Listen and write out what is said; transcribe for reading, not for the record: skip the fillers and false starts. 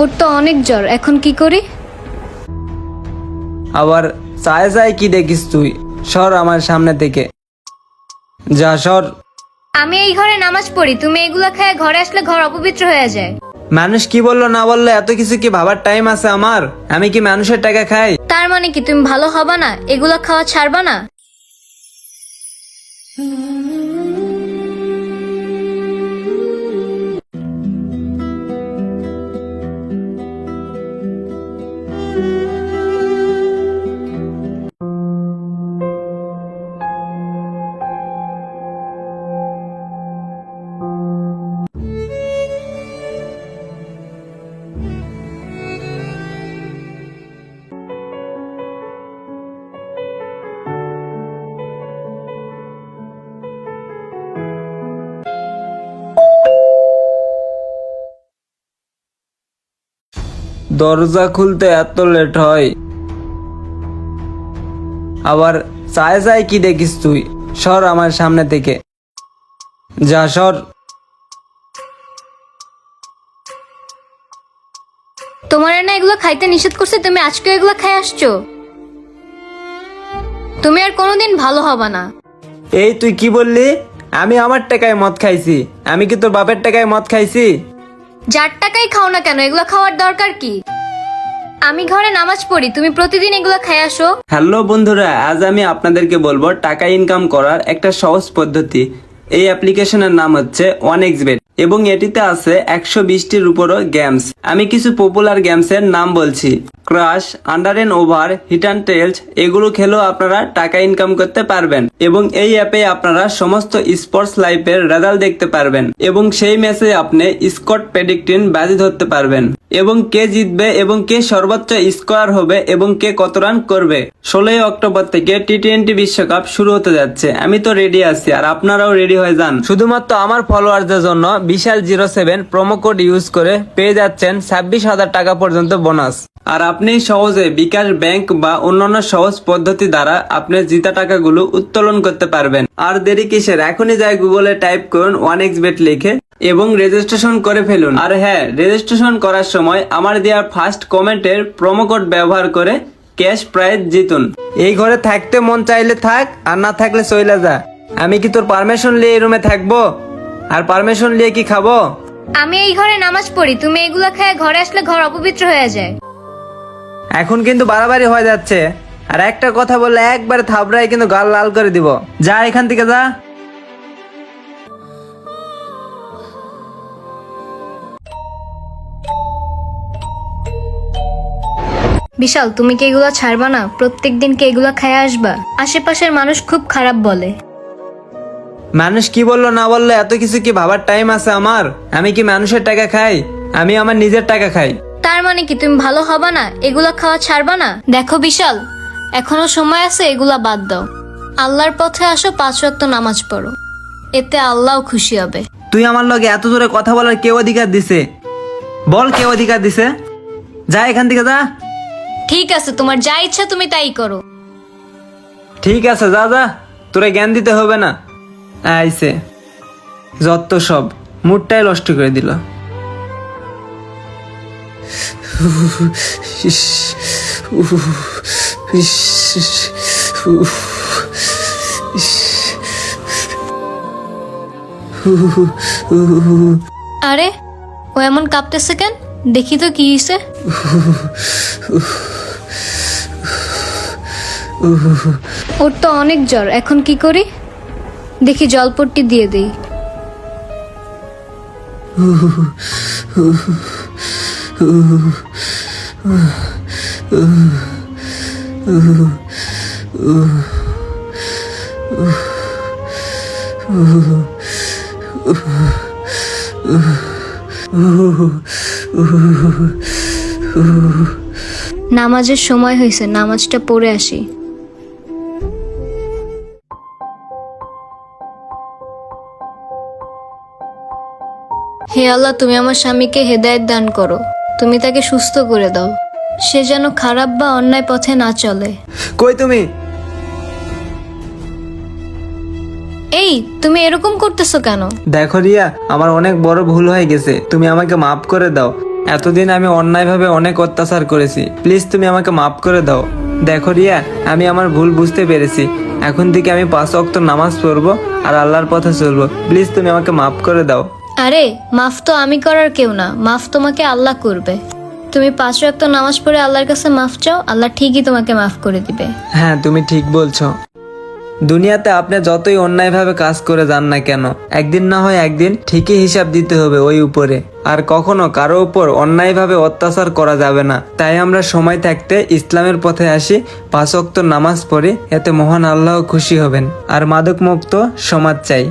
ওর তো অনেক জ্বর, এখন কি করি? আবার চায় চায় কি দেখিস তুই? সর আমার সামনে থেকে, যা সর। আমি এই ঘরে নামাজ পড়ি, তুমি এগুলা খেয়ে ঘরে আসলে ঘর অপবিত্র হয়ে যায়। মানুষ কি বললো না বললো এত কিছু কি ভাবার টাইম আছে আমার? আমি কি মানুষের টাকা খাই? তার মানে কি তুমি ভালো হবা না? এগুলা খাওয়া ছাড়বা না? দরজা খুলতে এত লেট হয়? আবার চায় চায় কি দেখিস তুই? সর আমার সামনে থেকে, যা সর। তোমার না এগুলো খাইতে নিষেধ করছে, তুমি আজকে এগুলো খাই আসছো। তুমি আর কোনোদিন ভালো হবা না। এই তুই কি বললি? আমি আমার টাকায় মদ খাইছি? আমি কি তোর বাপের টাকায় মদ খাইছি? যার টাকাই খাও না কেন, এগুলো খাওয়ার দরকার কি? আমি ঘরে নামাজ পড়ি, তুমি প্রতিদিন এগুলো খাই আসো। হ্যালো বন্ধুরা, আজ আমি আপনাদেরকে বলবো টাকা ইনকাম করার একটা সহজ পদ্ধতি। এই অ্যাপ্লিকেশনের নাম হচ্ছে OneXBet এবং এটিতে আছে 120টির উপরও গেমস। আমি কিছু পপুলার গেমসের নাম বলছি: crash, under and over, hit and tails. এগুলো খেলেও আপনারা টাকা ইনকাম করতে পারবেন এবং এই অ্যাপে আপনারা সমস্ত স্পোর্টস লাইফের রেজাল্ট দেখতে পারবেন এবং সেই ম্যাচে আপনি স্কোর প্রেডিক্টিং বাজি ধরতে পারবেন এবং কে জিতবে এবং কে সর্বোচ্চ স্কোয়ার হবে এবং কে কত রান করবে। 16 অক্টোবর থেকে টি20 বিশ্বকাপ শুরু হতে যাচ্ছে। আমি তো রেডি আছি, আর আপনারাও রেডি হয়ে যান। শুধুমাত্র আমার ফলোয়ারদের জন্য বিশাল07 প্রোমো কোড ইউজ করে পেয়ে যাচ্ছেন 26,000 টাকা পর্যন্ত বোনাস। আর আপনি সহজে বিকাশ ব্যাংক বা অন্যান্য সহজ পদ্ধতি দ্বারা আপনার জিতা টাকাগুলো উত্তোলন করতে পারবেন। আর দেরি কিসের? এখনই যাই গুগলে টাইপ করুন OneXBet লিখে এবং রেজিস্ট্রেশন করে ফেলুন। আর হ্যাঁ, রেজিস্ট্রেশন করার সময় আমার দেওয়া ফার্স্ট কমেন্টের প্রোমো কোড ব্যবহার করে ক্যাশ প্রাইজ জিতুন। এই ঘরে থাকতে মন চাইলে থাক, আর না থাকলে চইলা যা। আমি কি তোর পারমিশন নিয়ে এই রুমে থাকবো? আর পারমিশন নিয়ে কি খাবো? আমি এই ঘরে নামাজ পড়ি, তুমি এগুলা খেয়ে ঘরে আসলে ঘর অপবিত্র হয়ে যায়। এখন কিন্তু বাড়াবাড়ি হয়ে যাচ্ছে, আর একটা কথা বললে একবারে থাবড়াই কিন্তু গাল লাল করে দিব। যা এখান থেকে যা। বিশাল, তুমি কি এগুলা ছাড়বা না? প্রত্যেকদিন কি এগুলা খায় আসবা? আশেপাশের মানুষ খুব খারাপ বলে। মানুষ কি বললো না বললো এত কিছু কি ভাবার টাইম আছে আমার? আমি কি মানুষের টাকা খাই? আমি আমার নিজের টাকা খাই। তার মানে কি তুমি ভালো হবা না? এগুলা খাওয়া ছাড়বা না? দেখো বিশাল, এখনো সময় আছে, এগুলা বাদ দাও। আল্লাহর পথে আসো, 5 ওয়াক্ত নামাজ পড়ো, এতে আল্লাহও খুশি হবে। তুই আমার লগে এত জোরে কথা বলার কে অধিকার দিছে? বল, কে অধিকার দিছে? যা এখান থেকে যা। ঠিক আছে, তোমার যা ইচ্ছা তুমি তাই করো। ঠিক আছে, যা যা, তোরে জ্ঞান দিতে হবে না। আইছে যত সব, মুডটাই নষ্ট করে দিল। আরে, ও এমন কাঁপতেছে কেন? দেখি তো কি হয়েছে। ওর তো অনেক জ্বর, এখন কি করি? দেখি জলপট্টি দিয়ে দেই। নামাজের সময় হয়েছে, নামাজটা পড়ে আসি। হে আল্লাহ, তুমি আমার স্বামীকে হেদায়েত দান করো, তুমি তাকে সুস্থ করে দাও, সে যেন খারাপ বা অন্যায় পথে না চলে। কই তুমি? এই, তুমি এরকম করতেছো কেন? দেখো রিয়া, আমার অনেক বড় ভুল হয়ে গেছে, তুমি আমাকে মাফ করে দাও। এতদিন আমি অন্যায়ভাবে অনেক অত্যাচার করেছি, প্লিজ তুমি আমাকে মাফ করে দাও। দেখো রিয়া, আমি আমার ভুল বুঝতে পেরেছি। এখন থেকে আমি 5 ওয়াক্ত নামাজ পড়বো আর আল্লাহর পথে চলবো। প্লিজ তুমি আমাকে মাফ করে দাও। আরে মাফ তো আমি করার কেউ না, মাফ তোমাকে আল্লাহ করবে। তুমি 5 ওয়াক্ত নামাজ পড়ে আল্লাহর কাছে মাফ চাও, আল্লাহ ঠিকই তোমাকে মাফ করে দিবে। হ্যাঁ, তুমি ঠিক বলছো। দুনিয়াতে আপনি যতই অন্যায়ভাবে কাজ করে যান না কেন, একদিন না হয় একদিন ঠিকই হিসাব দিতে হবে ওই উপরে। আর কখনো কারো উপর অন্যায়ভাবে অত্যাচার করা যাবে না। তাই আমরা সময় থাকতে ইসলামের পথে আসি, 5 ওয়াক্ত নামাজ পড়ি, এতে মহান আল্লাহ খুশি হবেন। আর মাদক মুক্ত সমাজ চাই।